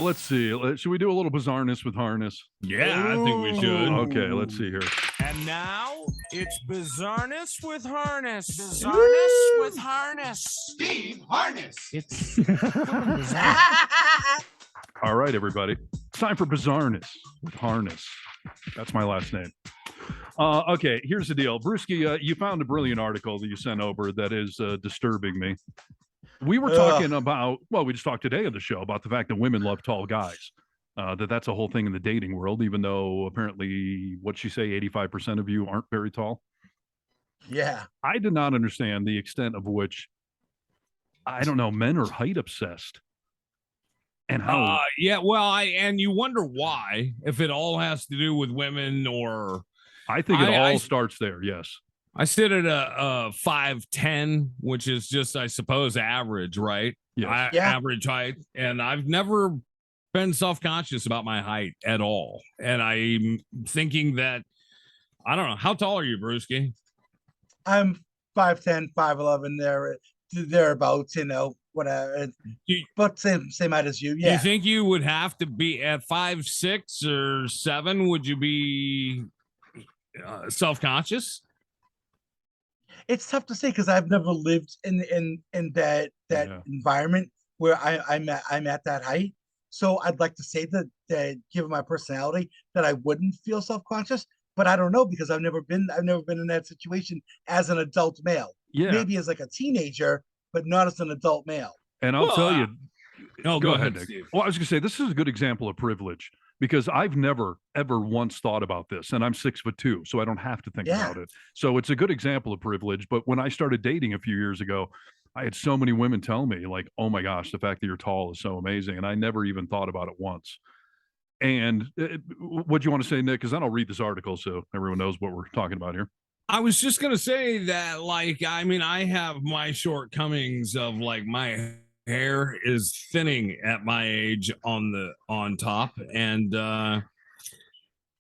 Let's see. Should we do a little bizarreness with harness? Yeah, I think we should. Okay, let's see here. And now it's Bizarreness with Harness. Bizarreness with Harness. Steve Harness. It's bizarre. All right, everybody. It's time for bizarreness with harness. That's my last name. Okay, here's the deal. Brewski, you found a brilliant article that you sent over that is disturbing me. We were talking about, we just talked today on the show about the fact that women love tall guys. That's a whole thing in the dating world, even though apparently, what'd she say, 85% of you aren't very tall? Yeah. I did not understand the extent of which, I don't know, men are height obsessed. And how? And you wonder why, if it all has to do with women or. I think it all starts there, yes. I sit at a 5'10", which is just, I suppose, average, right? Yes. Average height. And I've never been self-conscious about my height at all. And I'm thinking that, I don't know, how tall are you, Brewski? I'm 5'10", 5'11", thereabouts, whatever. But same height as you, yeah. Do you think you would have to be at 5'6" or 7"? Would you be self-conscious? It's tough to say because I've never lived in that environment where I'm at that height. So I'd like to say that given my personality that I wouldn't feel self-conscious, but I don't know because I've never been in that situation as an adult male. Yeah. Maybe as like a teenager, but not as an adult male. And I'll tell you. Go ahead, Nick. Steve. Well, I was going to say, this is a good example of privilege because I've never, ever once thought about this. And I'm 6'2", so I don't have to think about it. So it's a good example of privilege. But when I started dating a few years ago, I had so many women tell me, like, oh my gosh, the fact that you're tall is so amazing. And I never even thought about it once. And what do you want to say, Nick? Because then I'll read this article so everyone knows what we're talking about here. I was just going to say that, I have my shortcomings of my hair is thinning at my age on top. And I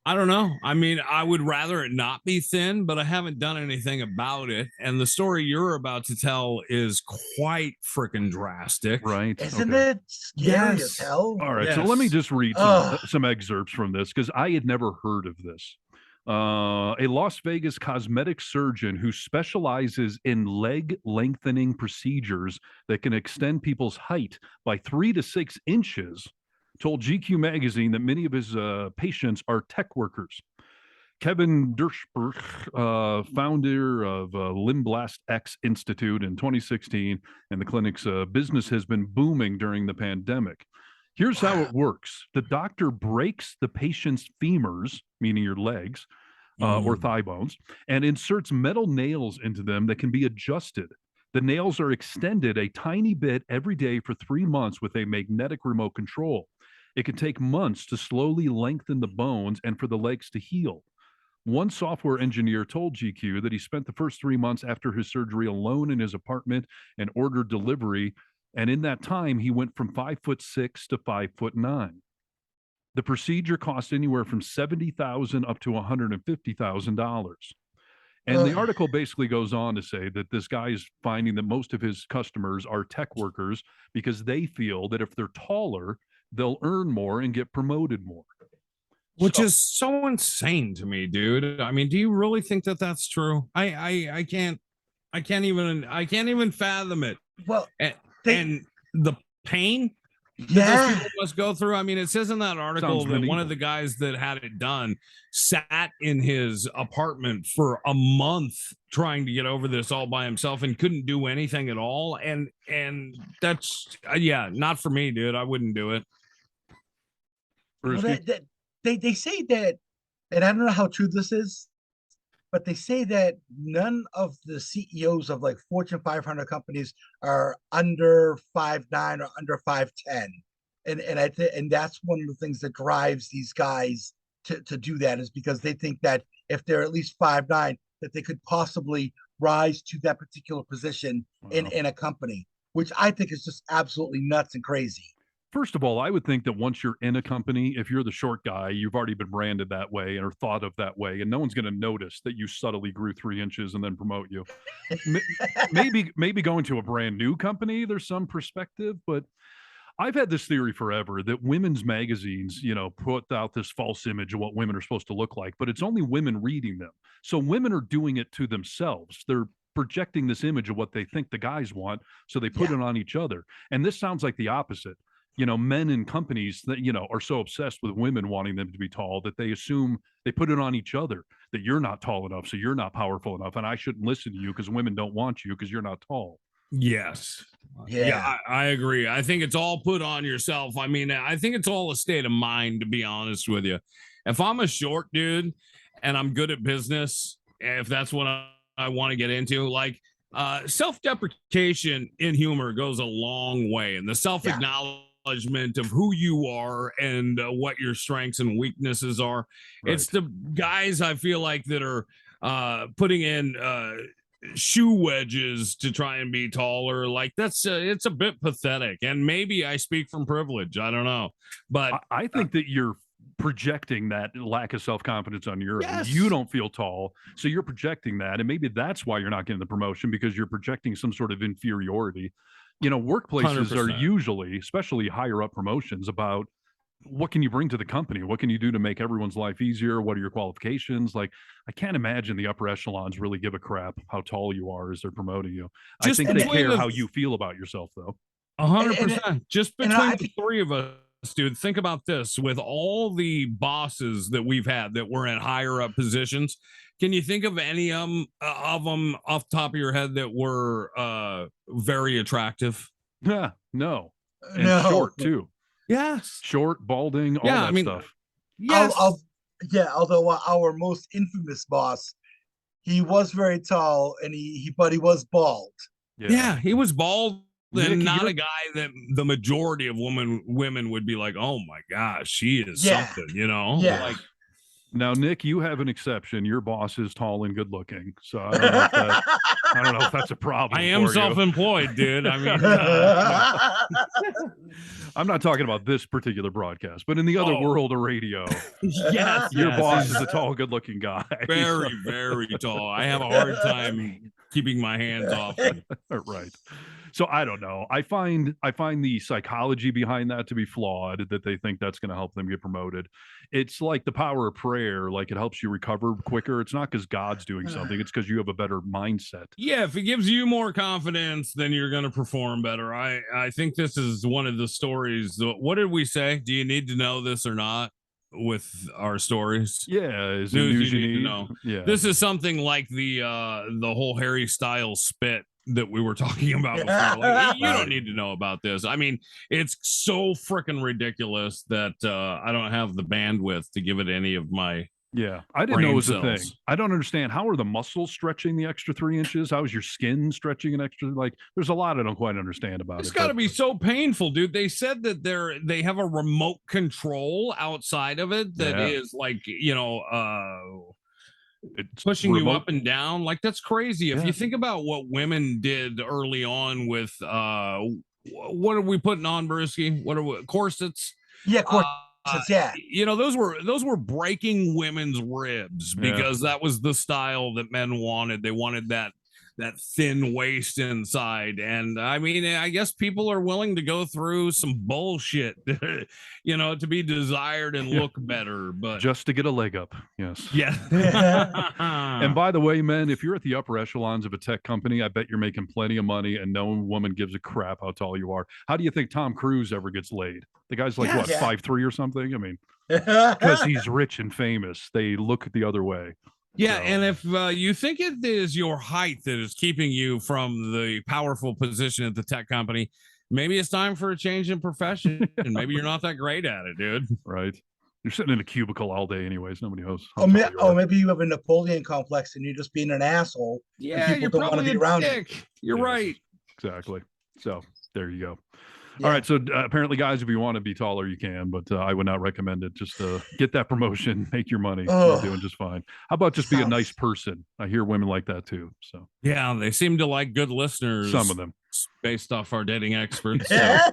don't know. I would rather it not be thin, but I haven't done anything about it. And the story you're about to tell is quite freaking drastic. Right. Isn't it scary as hell? All right. So let me just read some excerpts from this because I had never heard of this. A Las Vegas cosmetic surgeon who specializes in leg lengthening procedures that can extend people's height by 3 to 6 inches told GQ magazine that many of his patients are tech workers. Kevin Dershberg, founder of Limblast X Institute in 2016, and the clinic's business has been booming during the pandemic. Here's how it works. The doctor breaks the patient's femurs, meaning your legs, or thigh bones, and inserts metal nails into them that can be adjusted. The nails are extended a tiny bit every day for 3 months with a magnetic remote control. It can take months to slowly lengthen the bones and for the legs to heal. One software engineer told GQ that he spent the first 3 months after his surgery alone in his apartment and ordered delivery. And in that time, he went from 5'6" to 5'9". The procedure cost anywhere from $70,000 up to $150,000. And the article basically goes on to say that this guy is finding that most of his customers are tech workers because they feel that if they're taller, they'll earn more and get promoted more. Which is so insane to me, dude. Do you really think that that's true? I can't even fathom it. Well, and the pain that those people must go through. It says in that article that one of the guys that had it done sat in his apartment for a month trying to get over this all by himself and couldn't do anything at all. And that's not for me, dude. I wouldn't do it. Well, they say that, and I don't know how true this is, but they say that none of the CEOs of Fortune 500 companies are under 5'9" or under 5'10", and that's one of the things that drives these guys to do that is because they think that if they're at least 5'9", that they could possibly rise to that particular position in a company, which I think is just absolutely nuts and crazy. First of all, I would think that once you're in a company, if you're the short guy, you've already been branded that way or thought of that way, and no one's going to notice that you subtly grew 3 inches and then promote you. Maybe going to a brand new company, there's some perspective, but I've had this theory forever that women's magazines, put out this false image of what women are supposed to look like, but it's only women reading them. So women are doing it to themselves. They're projecting this image of what they think the guys want, so they put it on each other. And this sounds like the opposite. Men in companies that, are so obsessed with women wanting them to be tall that they assume they put it on each other, that you're not tall enough, so you're not powerful enough, and I shouldn't listen to you because women don't want you because you're not tall. Yes. Yeah, I agree. I think it's all put on yourself. I mean, I think it's all a state of mind, to be honest with you. If I'm a short dude and I'm good at business, if that's what I want to get into, like self-deprecation in humor goes a long way, and the self-acknowledgement of who you are and what your strengths and weaknesses are. Right. It's the guys I feel like that are putting in shoe wedges to try and be taller. Like it's a bit pathetic, and maybe I speak from privilege. I don't know, but I think that you're projecting that lack of self-confidence on your end. You don't feel tall, so you're projecting that, and maybe that's why you're not getting the promotion, because you're projecting some sort of inferiority. Workplaces 100%. Are usually, especially higher up promotions, about what can you bring to the company? What can you do to make everyone's life easier? What are your qualifications? Like, I can't imagine the upper echelons really give a crap how tall you are as they're promoting you. I think they care how you feel about yourself, though. 100%. Just between the three of us, dude, think about this. With all the bosses that we've had that were in higher up positions, can you think of any of them off the top of your head that were very attractive? Yeah, no. And short, too. Yes. Short, balding, all that stuff. Yes. Although our most infamous boss, he was very tall, and but he was bald. Yeah, he was bald. And not a guy that the majority of women would be like, oh my gosh, she is something, Yeah. Like, now, Nick, you have an exception. Your boss is tall and good looking, so I don't know if that's a problem. I am self-employed, dude. I mean, I'm not talking about this particular broadcast, but in the other world of radio, your boss is a tall, good-looking guy. Very, very tall. I have a hard time keeping my hands off him. Right. So I don't know. I find the psychology behind that to be flawed, that they think that's going to help them get promoted. It's like the power of prayer. Like, it helps you recover quicker. It's not because God's doing something. It's because you have a better mindset. Yeah. If it gives you more confidence, then you're going to perform better. I think this is one of the stories. What did we say? Do you need to know this or not? With our stories, is news you need to know. Yeah, this is something like the whole Harry Styles spit that we were talking about before. Like, you don't need to know about this. I mean, it's so freaking ridiculous that I don't have the bandwidth to give it any of my. Yeah, I didn't know it was a thing. I don't understand. How are the muscles stretching the extra 3 inches? How is your skin stretching an extra? Like, there's a lot I don't quite understand about it. It's got to be so painful, dude. They said that they have a remote control outside of it that is like, it's pushing you up and down. Like, that's crazy. If you think about what women did early on with what are we putting on, Brewski? What are corsets? Yeah, corsets. Those were breaking women's ribs because that was the style that men wanted. They wanted that thin waist inside. And I mean, I guess people are willing to go through some bullshit, to be desired and look better, but just to get a leg up. Yes. Yeah. And by the way, men, if you're at the upper echelons of a tech company, I bet you're making plenty of money and no woman gives a crap how tall you are. How do you think Tom Cruise ever gets laid? The guy's like, 5'3" or something? I mean, because he's rich and famous. They look the other way. Yeah, and if you think it is your height that is keeping you from the powerful position at the tech company, maybe it's time for a change in profession. And maybe you're not that great at it, dude. Right. You're sitting in a cubicle all day anyways. Nobody knows. Maybe you have a Napoleon complex and you're just being an asshole. Yeah, you're probably a dick. You're right. Exactly. So there you go. Yeah. All right. So apparently, guys, if you want to be taller, you can, but I would not recommend it. Just get that promotion, make your money. You're doing just fine. How about just be a nice person? I hear women like that too. So yeah, they seem to like good listeners. Some of them, based off our dating experts. Yeah.